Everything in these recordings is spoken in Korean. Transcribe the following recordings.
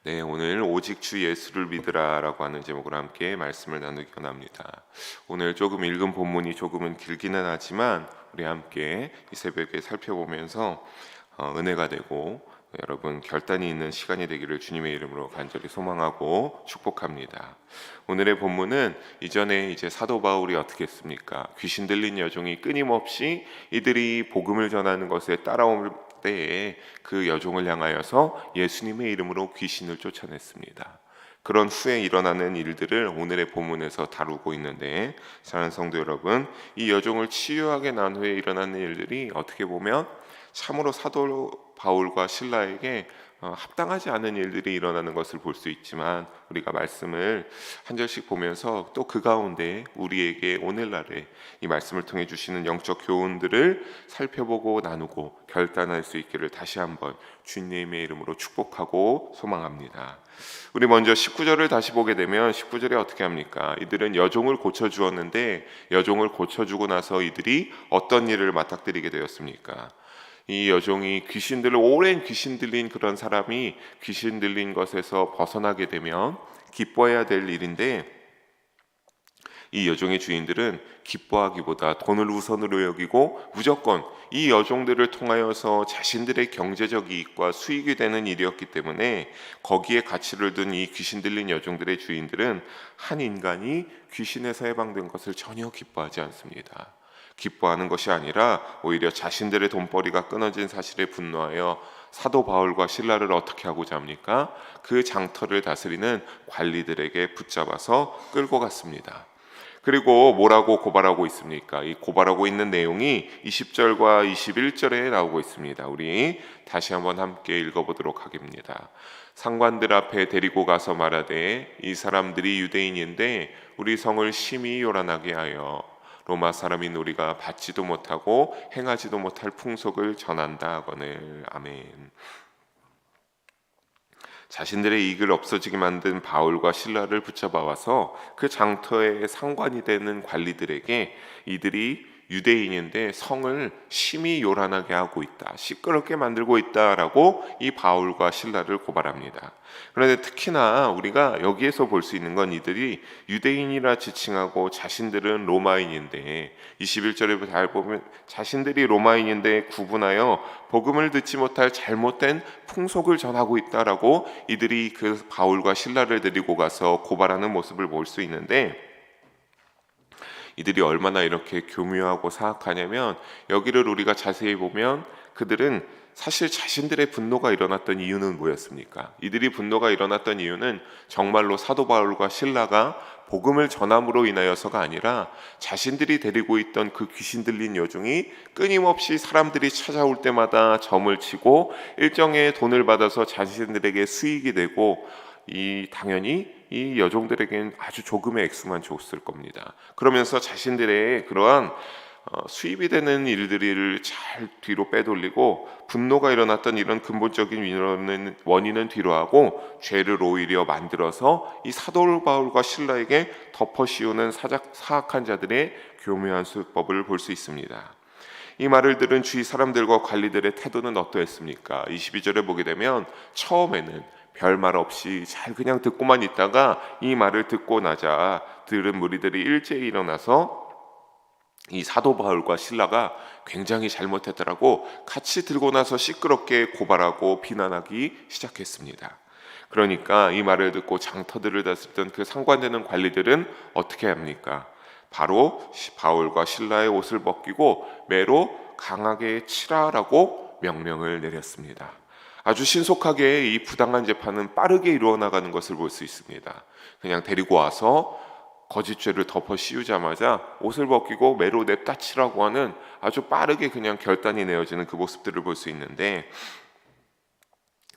네, 오늘 오직 주 예수를 믿으라라고 하는 제목으로 함께 말씀을 나누기 원합니다. 오늘 조금 읽은 본문이 조금은 길기는 하지만 우리 함께 이 새벽에 살펴보면서 은혜가 되고 여러분 결단이 있는 시간이 되기를 주님의 이름으로 간절히 소망하고 축복합니다. 오늘의 본문은 이전에 이제 사도 바울이 어떻게 했습니까? 귀신 들린 여종이 끊임없이 이들이 복음을 전하는 것에 따라올 때에 그 여종을 향하여서 예수님의 이름으로 귀신을 쫓아냈습니다. 그런 후에 일어나는 일들을 오늘의 본문에서 다루고 있는데, 사랑하는 성도 여러분, 이 여종을 치유하게 난 후에 일어나는 일들이 어떻게 보면 참으로 사도 바울과 실라에게 합당하지 않은 일들이 일어나는 것을 볼 수 있지만, 우리가 말씀을 한 절씩 보면서 또 그 가운데 우리에게 오늘날에 이 말씀을 통해 주시는 영적 교훈들을 살펴보고 나누고 결단할 수 있기를 다시 한번 주님의 이름으로 축복하고 소망합니다. 우리 먼저 19절을 다시 보게 되면 19절에 어떻게 합니까? 이들은 여종을 고쳐주었는데 여종을 고쳐주고 나서 이들이 어떤 일을 맞닥뜨리게 되었습니까? 이 여종이 오랜 귀신 들린 그런 사람이 귀신 들린 것에서 벗어나게 되면 기뻐해야 될 일인데, 이 여종의 주인들은 기뻐하기보다 돈을 우선으로 여기고 무조건 이 여종들을 통하여서 자신들의 경제적 이익과 수익이 되는 일이었기 때문에 거기에 가치를 둔 이 귀신 들린 여종들의 주인들은 한 인간이 귀신에서 해방된 것을 전혀 기뻐하지 않습니다. 기뻐하는 것이 아니라 오히려 자신들의 돈벌이가 끊어진 사실에 분노하여 사도 바울과 실라를 어떻게 하고자 합니까? 그 장터를 다스리는 관리들에게 붙잡아서 끌고 갔습니다. 그리고 뭐라고 고발하고 있습니까? 이 고발하고 있는 내용이 20절과 21절에 나오고 있습니다. 우리 다시 한번 함께 읽어보도록 하겠습니다. 상관들 앞에 데리고 가서 말하되 이 사람들이 유대인인데 우리 성을 심히 요란하게 하여 로마 사람인 우리가 받지도 못하고 행하지도 못할 풍속을 전한다 하거늘. 아멘. 자신들의 이익을 없어지게 만든 바울과 실라를 붙잡아 와서 그 장터의 상관이 되는 관리들에게 이들이 유대인인데 성을 심히 요란하게 하고 있다, 시끄럽게 만들고 있다라고 이 바울과 실라를 고발합니다. 그런데 특히나 우리가 여기에서 볼 수 있는 건 이들이 유대인이라 지칭하고 자신들은 로마인인데, 21절에 잘 보면 자신들이 로마인인데 구분하여 복음을 듣지 못할 잘못된 풍속을 전하고 있다라고 이들이 그 바울과 실라를 데리고 가서 고발하는 모습을 볼 수 있는데, 이들이 얼마나 이렇게 교묘하고 사악하냐면, 여기를 우리가 자세히 보면 그들은 사실 자신들의 분노가 일어났던 이유는 뭐였습니까? 이들이 분노가 일어났던 이유는 정말로 사도 바울과 실라가 복음을 전함으로 인하여서가 아니라 자신들이 데리고 있던 그 귀신 들린 여종이 끊임없이 사람들이 찾아올 때마다 점을 치고 일정의 돈을 받아서 자신들에게 수익이 되고, 당연히 이 여종들에게는 아주 조금의 액수만 줬을 겁니다. 그러면서 자신들의 그러한 수입이 되는 일들을 잘 뒤로 빼돌리고, 분노가 일어났던 이런 근본적인 원인은 뒤로 하고 죄를 오히려 만들어서 이 사도 바울과 실라에게 덮어 씌우는 사악한 자들의 교묘한 수법을 볼 수 있습니다. 이 말을 들은 주위 사람들과 관리들의 태도는 어떠했습니까? 22절에 보게 되면 처음에는 별말 없이 잘 그냥 듣고만 있다가 이 말을 듣고 나자 들은 무리들이 일제히 일어나서 이 사도 바울과 실라가 굉장히 잘못했다라고 같이 들고 나서 시끄럽게 고발하고 비난하기 시작했습니다. 그러니까 이 말을 듣고 장터들을 다스리던 그 상관되는 관리들은 어떻게 합니까? 바로 바울과 실라의 옷을 벗기고 매로 강하게 치라라고 명령을 내렸습니다. 아주 신속하게 이 부당한 재판은 빠르게 이루어 나가는 것을 볼 수 있습니다. 그냥 데리고 와서 거짓죄를 덮어 씌우자마자 옷을 벗기고 매로 냅다 치라고 하는 아주 빠르게 그냥 결단이 내어지는 그 모습들을 볼 수 있는데,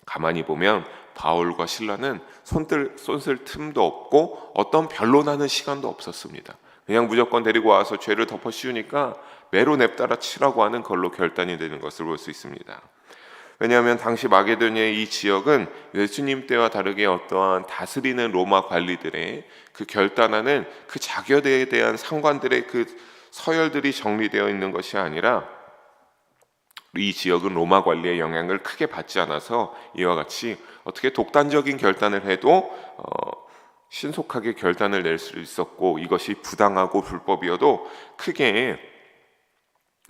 가만히 보면 바울과 실라는 손쓸 틈도 없고 어떤 변론하는 시간도 없었습니다. 그냥 무조건 데리고 와서 죄를 덮어 씌우니까 매로 냅다 치라고 하는 걸로 결단이 되는 것을 볼 수 있습니다. 왜냐하면 당시 마게도니아의 이 지역은 예수님 때와 다르게 어떠한 다스리는 로마 관리들의 그 결단하는 그 자녀들에 대한 상관들의 그 서열들이 정리되어 있는 것이 아니라 이 지역은 로마 관리의 영향을 크게 받지 않아서 이와 같이 어떻게 독단적인 결단을 해도 신속하게 결단을 낼 수 있었고, 이것이 부당하고 불법이어도 크게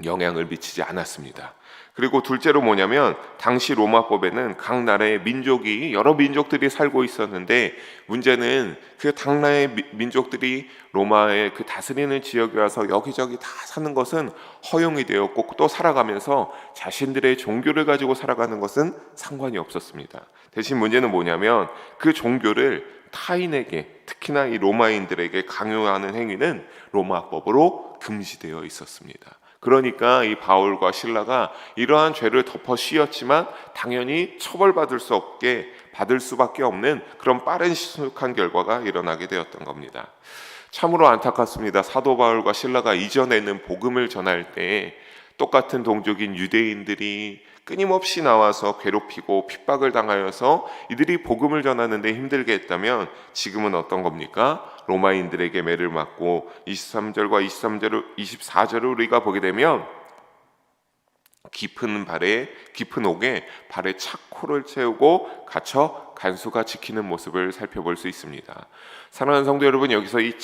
영향을 미치지 않았습니다. 그리고 둘째로 뭐냐면, 당시 로마법에는 각 나라의 민족이 여러 민족들이 살고 있었는데, 문제는 그 각 나라의 민족들이 로마의 그 다스리는 지역에 와서 여기저기 다 사는 것은 허용이 되었고, 또 살아가면서 자신들의 종교를 가지고 살아가는 것은 상관이 없었습니다. 대신 문제는 뭐냐면, 그 종교를 타인에게, 특히나 이 로마인들에게 강요하는 행위는 로마법으로 금지되어 있었습니다. 그러니까 이 바울과 실라가 이러한 죄를 덮어 씌웠지만 당연히 처벌받을 수밖에 없는 그런 빠른 신속한 결과가 일어나게 되었던 겁니다. 참으로 안타깝습니다. 사도 바울과 실라가 이전에는 복음을 전할 때 똑같은 동족인 유대인들이 끊임없이 나와서 괴롭히고 핍박을 당하여서 이들이 복음을 전하는데 힘들게 했다면, 지금은 어떤 겁니까? 로마인들에게 매를 맞고 23절과 24절을 우리가 보게 되면 깊은 옥에 발에 착고를 채우고 갇혀 간수가 지키는 모습을 살펴볼 수 있습니다. 사랑하는 성도 여러분, 여기서 이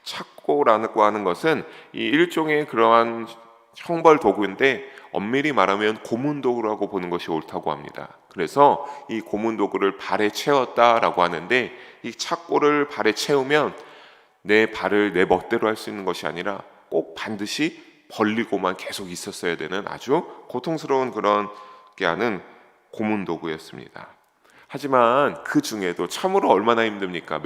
착고라고 하는 것은 이 일종의 그러한 형벌 도구인데, 엄밀히 말하면 고문 도구라고 보는 것이 옳다고 합니다. 그래서 이 고문 도구를 발에 채웠다라고 하는데, 이 착고를 발에 채우면 내 발을 내 멋대로 할 수 있는 것이 아니라 꼭 반드시 벌리고만 계속 있었어야 되는 아주 고통스러운 그런 게 하는 고문 도구였습니다. 하지만 그 중에도 참으로 얼마나 힘듭니까?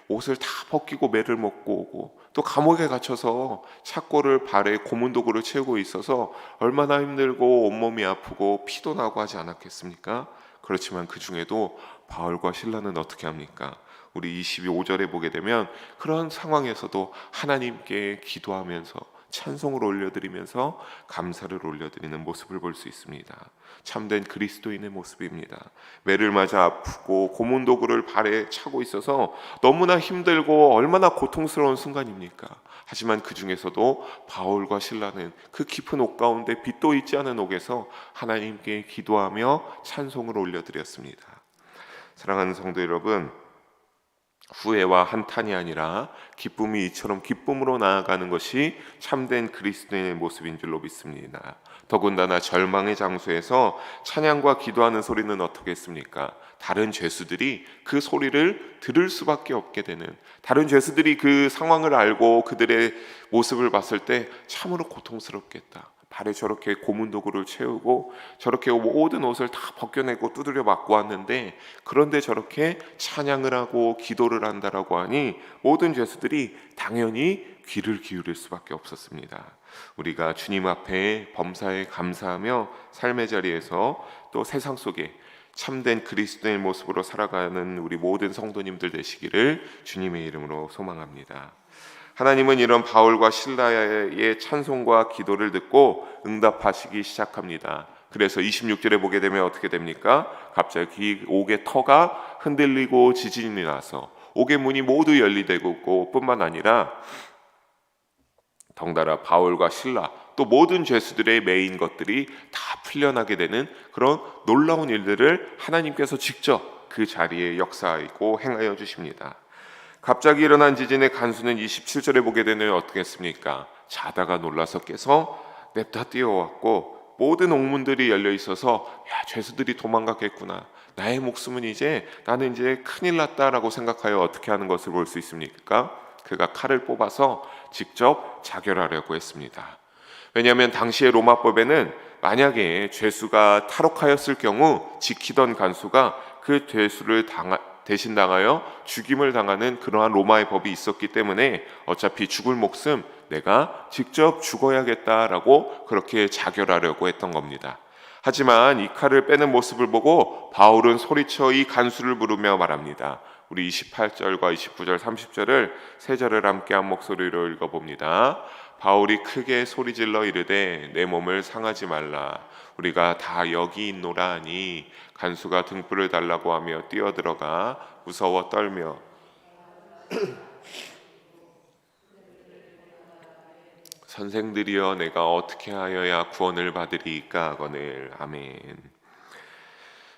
옷을 다 벗기고 매를 먹고 오고, 또 감옥에 갇혀서 착고를 발에 고문 도구를 채우고 있어서 얼마나 힘들고 온몸이 아프고 피도 나고 하지 않았겠습니까? 그렇지만 그 중에도 바울과 실라는 어떻게 합니까? 우리 22절에 보게 되면 그런 상황에서도 하나님께 기도하면서 찬송을 올려드리면서 감사를 올려드리는 모습을 볼 수 있습니다. 참된 그리스도인의 모습입니다. 매를 맞아 아프고 고문 도구를 발에 차고 있어서 너무나 힘들고 얼마나 고통스러운 순간입니까? 하지만 그 중에서도 바울과 실라는 그 깊은 옥 가운데 빛도 있지 않은 옥에서 하나님께 기도하며 찬송을 올려드렸습니다. 사랑하는 성도 여러분, 후회와 한탄이 아니라 기쁨이 이처럼 기쁨으로 나아가는 것이 참된 그리스도인의 모습인 줄로 믿습니다. 더군다나 절망의 장소에서 찬양과 기도하는 소리는 어떻겠습니까? 다른 죄수들이 그 소리를 들을 수밖에 없게 되는, 다른 죄수들이 그 상황을 알고 그들의 모습을 봤을 때 참으로 고통스럽겠다. 발에 저렇게 고문 도구를 채우고 저렇게 모든 옷을 다 벗겨내고 두드려 맞고 왔는데, 그런데 저렇게 찬양을 하고 기도를 한다라고 하니 모든 죄수들이 당연히 귀를 기울일 수밖에 없었습니다. 우리가 주님 앞에 범사에 감사하며 삶의 자리에서 또 세상 속에 참된 그리스도의 모습으로 살아가는 우리 모든 성도님들 되시기를 주님의 이름으로 소망합니다. 하나님은 이런 바울과 실라의 찬송과 기도를 듣고 응답하시기 시작합니다. 그래서 26절에 보게 되면 어떻게 됩니까? 갑자기 옥의 터가 흔들리고 지진이 나서 옥의 문이 모두 열리되고 뿐만 아니라 덩달아 바울과 실라 또 모든 죄수들의 매인 것들이 다 풀려나게 되는 그런 놀라운 일들을 하나님께서 직접 그 자리에 역사하고 행하여 주십니다. 갑자기 일어난 지진의 간수는 27절에 보게 되면 어떻게 했습니까? 자다가 놀라서 깨서 냅다 뛰어왔고, 모든 옥문들이 열려 있어서 야, 죄수들이 도망갔겠구나, 나는 이제 큰일 났다라고 생각하여 어떻게 하는 것을 볼 수 있습니까? 그가 칼을 뽑아서 직접 자결하려고 했습니다. 왜냐하면 당시의 로마법에는 만약에 죄수가 탈옥하였을 경우 지키던 간수가 그 죄수를 대신 당하여 죽임을 당하는 그러한 로마의 법이 있었기 때문에 어차피 죽을 목숨 내가 직접 죽어야겠다라고 그렇게 자결하려고 했던 겁니다. 하지만 이 칼을 빼는 모습을 보고 바울은 소리쳐 이 간수를 부르며 말합니다. 우리 28절과 29절 30절을 세 절을 함께 한 목소리로 읽어봅니다. 바울이 크게 소리질러 이르되 내 몸을 상하지 말라, 우리가 다 여기 있노라 하니 간수가 등불을 달라고 하며 뛰어들어가 무서워 떨며 선생들이여 내가 어떻게 하여야 구원을 받으리이까 하거늘. 아멘.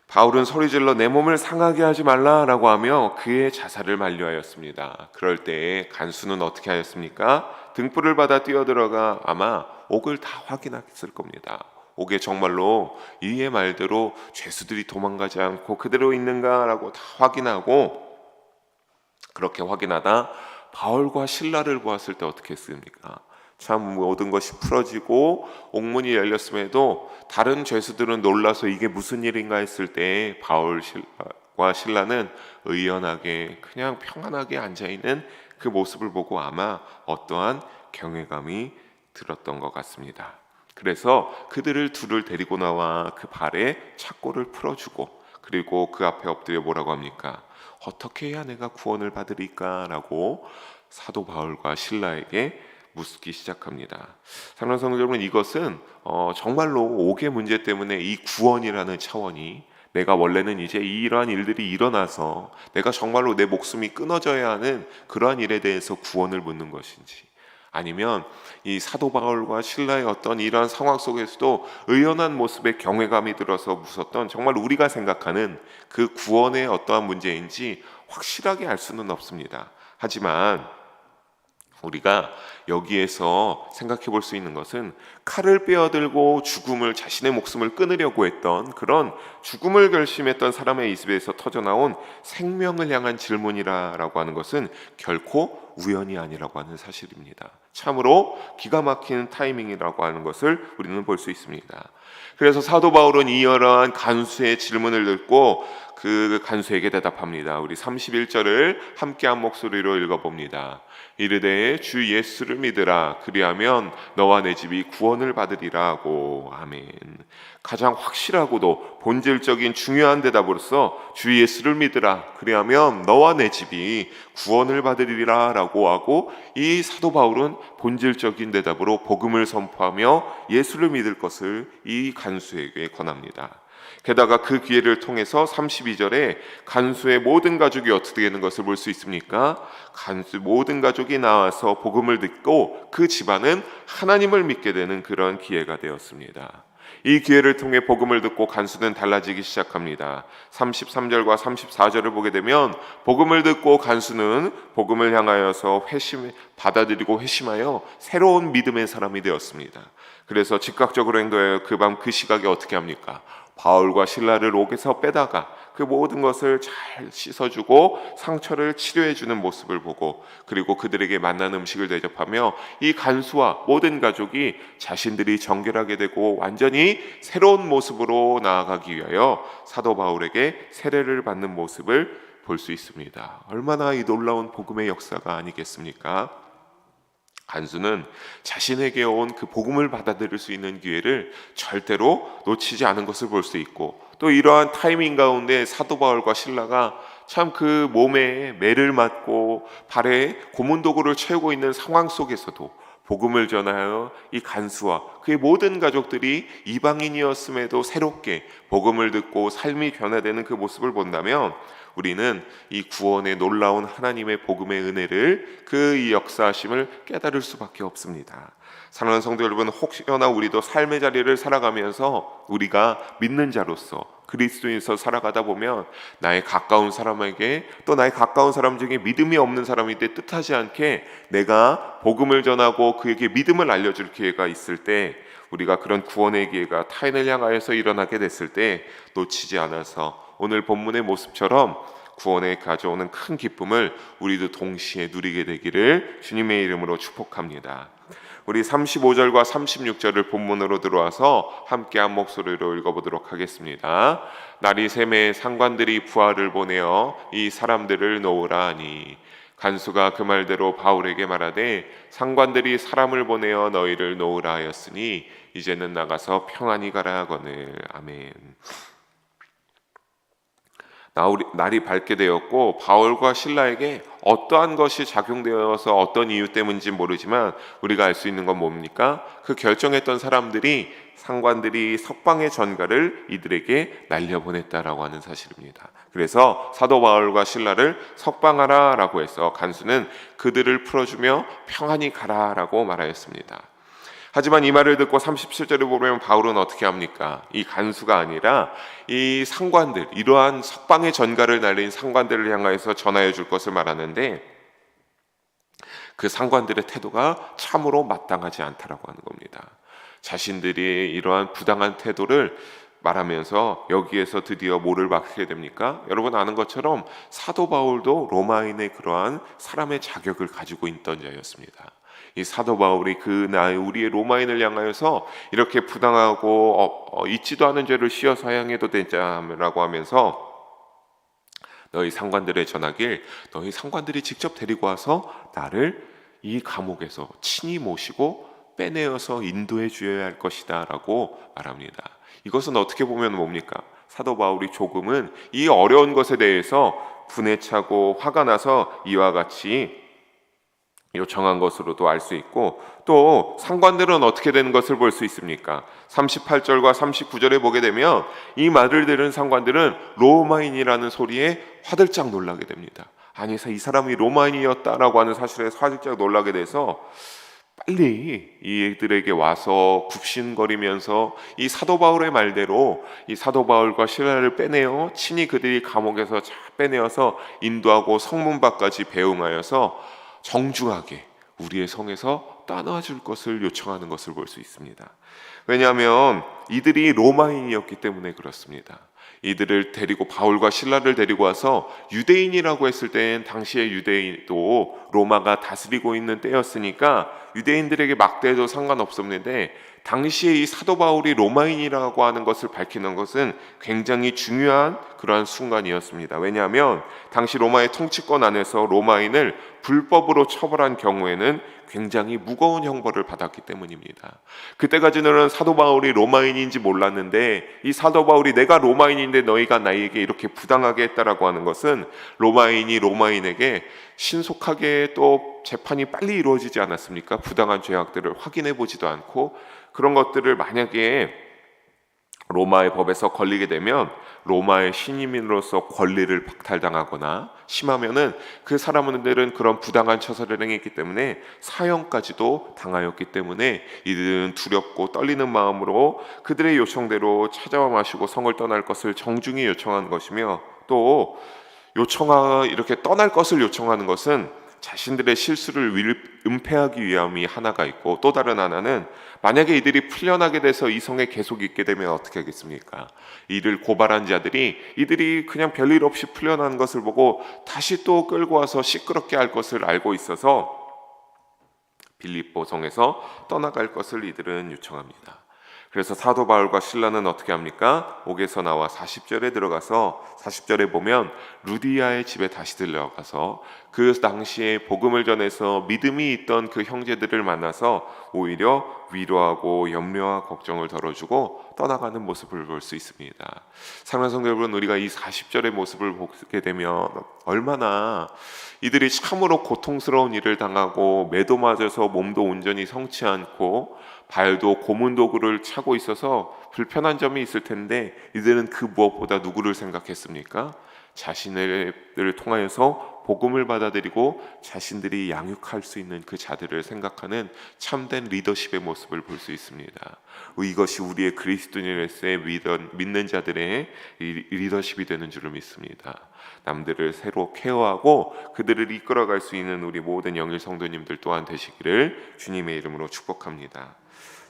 바울은 소리질러 내 몸을 상하게 하지 말라라고 하며 그의 자살을 만류하였습니다. 그럴 때에 간수는 어떻게 하였습니까? 등불을 받아 뛰어들어가 아마 옥을 다 확인했을 겁니다. 옥에 정말로 이의 말대로 죄수들이 도망가지 않고 그대로 있는가라고 다 확인하고, 그렇게 확인하다 바울과 실라를 보았을 때 어떻게 했습니까? 참 모든 것이 풀어지고 옥문이 열렸음에도 다른 죄수들은 놀라서 이게 무슨 일인가 했을 때 바울과 실라는 의연하게 그냥 평안하게 앉아있는 그 모습을 보고 아마 어떠한 경외감이 들었던 것 같습니다. 그래서 그들을 둘을 데리고 나와 그 발에 착고를 풀어주고, 그리고 그 앞에 엎드려 뭐라고 합니까? 어떻게 해야 내가 구원을 받으리까? 라고 사도 바울과 실라에게 묻기 시작합니다. 사랑하는 성도 여러분, 이것은 정말로 옥의 문제 때문에 이 구원이라는 차원이, 내가 원래는 이제 이러한 일들이 일어나서 내가 정말로 내 목숨이 끊어져야 하는 그러한 일에 대해서 구원을 묻는 것인지, 아니면 이 사도 바울과 실라의 어떤 이러한 상황 속에서도 의연한 모습에 경외감이 들어서 묻었던, 정말 우리가 생각하는 그 구원의 어떠한 문제인지 확실하게 알 수는 없습니다. 하지만 우리가 여기에서 생각해 볼 수 있는 것은 칼을 빼어들고 자신의 목숨을 끊으려고 했던, 그런 죽음을 결심했던 사람의 입에서 터져나온 생명을 향한 질문이라고 하는 것은 결코 우연이 아니라고 하는 사실입니다. 참으로 기가 막히는 타이밍이라고 하는 것을 우리는 볼 수 있습니다. 그래서 사도 바울은 이러한 간수의 질문을 듣고 그 간수에게 대답합니다. 우리 31절을 함께 한 목소리로 읽어봅니다. 이르되 주 예수를 믿으라. 그리하면 너와 내 집이 구원을 받으리라고. 아멘. 가장 확실하고도 본질적인 중요한 대답으로서 주 예수를 믿으라. 그리하면 너와 내 집이 구원을 받으리라 라고 하고, 이 사도 바울은 본질적인 대답으로 복음을 선포하며 예수를 믿을 것을 이 간수에게 권합니다. 게다가 그 기회를 통해서 32절에 간수의 모든 가족이 어떻게 되는 것을 볼 수 있습니까? 간수 모든 가족이 나와서 복음을 듣고 그 집안은 하나님을 믿게 되는 그런 기회가 되었습니다. 이 기회를 통해 복음을 듣고 간수는 달라지기 시작합니다. 33절과 34절을 보게 되면 복음을 듣고 간수는 복음을 향하여서 받아들이고 회심하여 새로운 믿음의 사람이 되었습니다. 그래서 즉각적으로 행동하여 그 밤 그 시각에 어떻게 합니까? 바울과 실라를 옥에서 빼다가 그 모든 것을 잘 씻어주고 상처를 치료해주는 모습을 보고, 그리고 그들에게 맛난 음식을 대접하며 이 간수와 모든 가족이 자신들이 정결하게 되고 완전히 새로운 모습으로 나아가기 위하여 사도 바울에게 세례를 받는 모습을 볼 수 있습니다. 얼마나 이 놀라운 복음의 역사가 아니겠습니까? 간수는 자신에게 온 그 복음을 받아들일 수 있는 기회를 절대로 놓치지 않은 것을 볼 수 있고, 또 이러한 타이밍 가운데 사도 바울과 실라가 참 그 몸에 매를 맞고 발에 고문도구를 채우고 있는 상황 속에서도 복음을 전하여 이 간수와 그의 모든 가족들이 이방인이었음에도 새롭게 복음을 듣고 삶이 변화되는 그 모습을 본다면, 우리는 이 구원의 놀라운 하나님의 복음의 은혜를, 그 이 역사하심을 깨달을 수밖에 없습니다. 사랑하는 성도 여러분, 혹여나 우리도 삶의 자리를 살아가면서 우리가 믿는 자로서 그리스도인에서 살아가다 보면 나의 가까운 사람에게, 또 나의 가까운 사람 중에 믿음이 없는 사람인데 뜻하지 않게 내가 복음을 전하고 그에게 믿음을 알려줄 기회가 있을 때, 우리가 그런 구원의 기회가 타인을 향하여서 일어나게 됐을 때 놓치지 않아서 오늘 본문의 모습처럼 구원에 가져오는 큰 기쁨을 우리도 동시에 누리게 되기를 주님의 이름으로 축복합니다. 우리 35절과 36절을 본문으로 들어와서 함께 한 목소리로 읽어보도록 하겠습니다. 날이 새매 상관들이 부하를 보내어 이 사람들을 놓으라 하니, 간수가 그 말대로 바울에게 말하되 상관들이 사람을 보내어 너희를 놓으라 하였으니 이제는 나가서 평안히 가라 하거늘. 아멘. 날이 밝게 되었고 바울과 실라에게 어떠한 것이 작용되어서 어떤 이유 때문인지 모르지만 우리가 알 수 있는 건 뭡니까? 그 결정했던 사람들이, 상관들이 석방의 전가를 이들에게 날려보냈다라고 하는 사실입니다. 그래서 사도 바울과 실라를 석방하라 라고 해서 간수는 그들을 풀어주며 평안히 가라 라고 말하였습니다. 하지만 이 말을 듣고 37절에 보면 바울은 어떻게 합니까? 이 간수가 아니라 이 상관들, 이러한 석방의 전가를 날린 상관들을 향하여서 전하여 줄 것을 말하는데, 그 상관들의 태도가 참으로 마땅하지 않다라고 하는 겁니다. 자신들이 이러한 부당한 태도를 말하면서 여기에서 드디어 뭐를 받게 됩니까? 여러분 아는 것처럼 사도 바울도 로마인의 그러한 사람의 자격을 가지고 있던 자였습니다. 이 사도 바울이 그 나이 우리의 로마인을 향하여서 이렇게 부당하고 잊지도 않은 죄를 씌어 사형해도 되자라고 하면서 너희 상관들의 전하길 너희 상관들이 직접 데리고 와서 나를 이 감옥에서 친히 모시고 빼내어서 인도해 주어야 할 것이다 라고 말합니다. 이것은 어떻게 보면 뭡니까? 사도 바울이 조금은 이 어려운 것에 대해서 분에 차고 화가 나서 이와 같이 요청한 것으로도 알 수 있고, 또 상관들은 어떻게 되는 것을 볼 수 있습니까? 38절과 39절에 보게 되면 이 말을 들은 상관들은 로마인이라는 소리에 화들짝 놀라게 됩니다. 아니, 이 사람이 로마인이었다라고 하는 사실에 화들짝 놀라게 돼서 빨리 이들에게 와서 굽신거리면서 이 사도 바울의 말대로 이 사도 바울과 실라를 빼내어 친히 그들이 감옥에서 빼내어서 인도하고 성문 밖까지 배웅하여서 정중하게 우리의 성에서 떠나줄 것을 요청하는 것을 볼 수 있습니다. 왜냐하면 이들이 로마인이었기 때문에 그렇습니다. 이들을 데리고 바울과 실라를 데리고 와서 유대인이라고 했을 때는 당시의 유대인도 로마가 다스리고 있는 때였으니까 유대인들에게 막대해도 상관없었는데, 당시에 이 사도 바울이 로마인이라고 하는 것을 밝히는 것은 굉장히 중요한 그러한 순간이었습니다. 왜냐하면 당시 로마의 통치권 안에서 로마인을 불법으로 처벌한 경우에는 굉장히 무거운 형벌을 받았기 때문입니다. 그때까지는 사도 바울이 로마인인지 몰랐는데, 이 사도 바울이 내가 로마인인데 너희가 나에게 이렇게 부당하게 했다라고 하는 것은 로마인이 로마인에게 신속하게 또 재판이 빨리 이루어지지 않았습니까? 부당한 죄악들을 확인해 보지도 않고, 그런 것들을 만약에 로마의 법에서 걸리게 되면 로마의 신임인으로서 권리를 박탈당하거나 심하면은 그 사람들은 그런 부당한 처사를 행했기 때문에 사형까지도 당하였기 때문에 이들은 두렵고 떨리는 마음으로 그들의 요청대로 찾아와 마시고 성을 떠날 것을 정중히 요청한 것이며, 또 이렇게 떠날 것을 요청하는 것은 자신들의 실수를 은폐하기 위함이 하나가 있고, 또 다른 하나는 만약에 이들이 풀려나게 돼서 이 성에 계속 있게 되면 어떻게 하겠습니까? 이를 고발한 자들이 이들이 그냥 별일 없이 풀려난 것을 보고 다시 또 끌고 와서 시끄럽게 할 것을 알고 있어서 빌립보 성에서 떠나갈 것을 이들은 요청합니다. 그래서 사도 바울과 실라는 어떻게 합니까? 옥에서 나와 40절에 들어가서 40절에 보면 루디아의 집에 다시 들어가서 그 당시에 복음을 전해서 믿음이 있던 그 형제들을 만나서 오히려 위로하고 염려와 걱정을 덜어주고 떠나가는 모습을 볼 수 있습니다. 사랑하는 성도 여러분, 우리가 이 40절의 모습을 보게 되면 얼마나 이들이 참으로 고통스러운 일을 당하고 매도 맞아서 몸도 온전히 성치 않고 발도 고문 도구를 차고 있어서 불편한 점이 있을 텐데, 이들은 그 무엇보다 누구를 생각했습니까? 자신을 통하여서 복음을 받아들이고 자신들이 양육할 수 있는 그 자들을 생각하는 참된 리더십의 모습을 볼 수 있습니다. 이것이 우리의 그리스도인으로서의 믿는 자들의 리더십이 되는 줄을 믿습니다. 남들을 새로 케어하고 그들을 이끌어갈 수 있는 우리 모든 영일 성도님들 또한 되시기를 주님의 이름으로 축복합니다.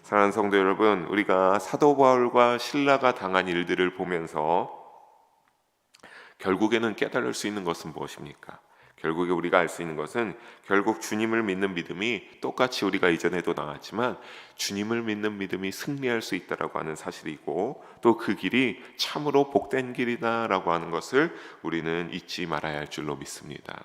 사랑하는 성도 여러분, 우리가 사도 바울과 실라가 당한 일들을 보면서 결국에는 깨달을 수 있는 것은 무엇입니까? 결국에 우리가 알 수 있는 것은 결국 주님을 믿는 믿음이 똑같이 우리가 이전에도 나왔지만 주님을 믿는 믿음이 승리할 수 있다라고 하는 사실이고, 또 그 길이 참으로 복된 길이다라고 하는 것을 우리는 잊지 말아야 할 줄로 믿습니다.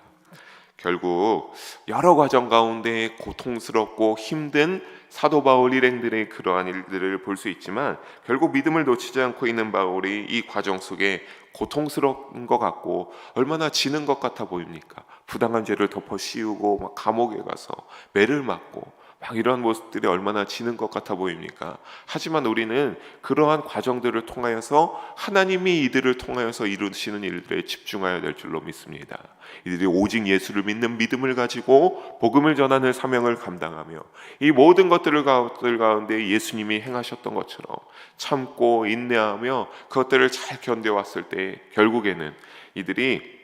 결국 여러 과정 가운데 고통스럽고 힘든 사도 바울 일행들의 그러한 일들을 볼 수 있지만, 결국 믿음을 놓치지 않고 있는 바울이 이 과정 속에 고통스러운 것 같고 얼마나 지는 것 같아 보입니까? 부당한 죄를 덮어 씌우고 막 감옥에 가서 매를 맞고 막 이러한 모습들이 얼마나 지는 것 같아 보입니까? 하지만 우리는 그러한 과정들을 통하여서 하나님이 이들을 통하여서 이루시는 일들에 집중해야 될 줄로 믿습니다. 이들이 오직 예수를 믿는 믿음을 가지고 복음을 전하는 사명을 감당하며 이 모든 것들 가운데 예수님이 행하셨던 것처럼 참고 인내하며 그것들을 잘 견뎌왔을 때 결국에는 이들이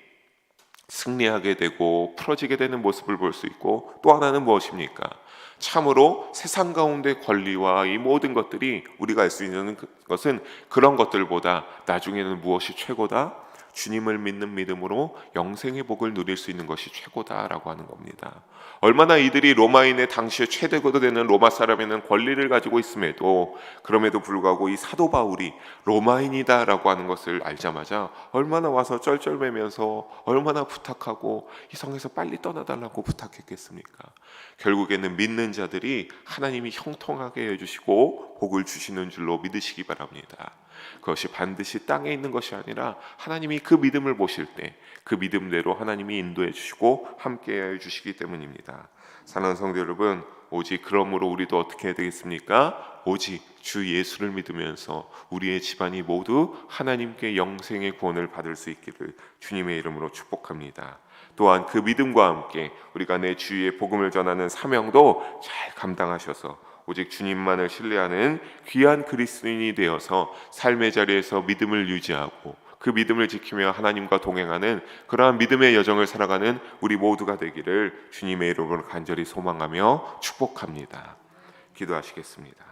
승리하게 되고 풀어지게 되는 모습을 볼 수 있고, 또 하나는 무엇입니까? 참으로 세상 가운데 권리와 이 모든 것들이 우리가 알 수 있는 것은 그런 것들보다 나중에는 무엇이 최고다? 주님을 믿는 믿음으로 영생의 복을 누릴 수 있는 것이 최고다라고 하는 겁니다. 얼마나 이들이 로마인의 당시에 최대고도 되는 로마 사람에는 권리를 가지고 있음에도, 그럼에도 불구하고 이 사도 바울이 로마인이다라고 하는 것을 알자마자 얼마나 와서 쩔쩔매면서 얼마나 부탁하고 이 성에서 빨리 떠나달라고 부탁했겠습니까? 결국에는 믿는 자들이 하나님이 형통하게 해주시고 복을 주시는 줄로 믿으시기 바랍니다. 그것이 반드시 땅에 있는 것이 아니라 하나님이 그 믿음을 보실 때 그 믿음대로 하나님이 인도해 주시고 함께해 주시기 때문입니다. 사랑하는 성도 여러분, 오직 그러므로 우리도 어떻게 해야 되겠습니까? 오직 주 예수를 믿으면서 우리의 집안이 모두 하나님께 영생의 구원을 받을 수 있기를 주님의 이름으로 축복합니다. 또한 그 믿음과 함께 우리가 내 주위에 복음을 전하는 사명도 잘 감당하셔서 오직 주님만을 신뢰하는 귀한 그리스도인이 되어서 삶의 자리에서 믿음을 유지하고 그 믿음을 지키며 하나님과 동행하는 그러한 믿음의 여정을 살아가는 우리 모두가 되기를 주님의 이름으로 간절히 소망하며 축복합니다. 기도하시겠습니다.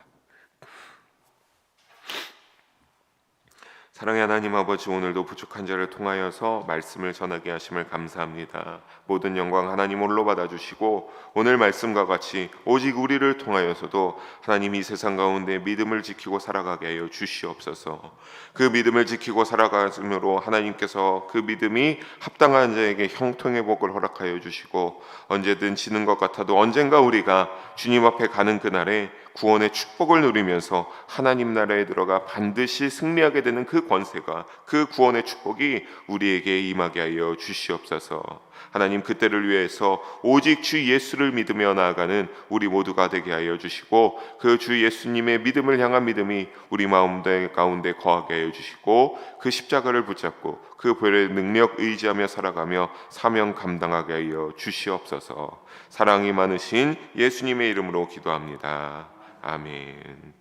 사랑의 하나님 아버지, 오늘도 부족한 자를 통하여서 말씀을 전하게 하심을 감사합니다. 모든 영광 하나님 홀로 받아주시고 오늘 말씀과 같이 오직 우리를 통하여서도 하나님 이 세상 가운데 믿음을 지키고 살아가게 하여 주시옵소서. 그 믿음을 지키고 살아가므로 하나님께서 그 믿음이 합당한 자에게 형통의 복을 허락하여 주시고, 언제든 지는 것 같아도 언젠가 우리가 주님 앞에 가는 그날에 구원의 축복을 누리면서 하나님 나라에 들어가 반드시 승리하게 되는 그 권세가, 그 구원의 축복이 우리에게 임하게 하여 주시옵소서. 하나님, 그때를 위해서 오직 주 예수를 믿으며 나아가는 우리 모두가 되게 하여 주시고, 그 주 예수님의 믿음을 향한 믿음이 우리 마음 가운데 거하게 하여 주시고, 그 십자가를 붙잡고 그 보혈의 능력 의지하며 살아가며 사명 감당하게 하여 주시옵소서. 사랑이 많으신 예수님의 이름으로 기도합니다. 아멘.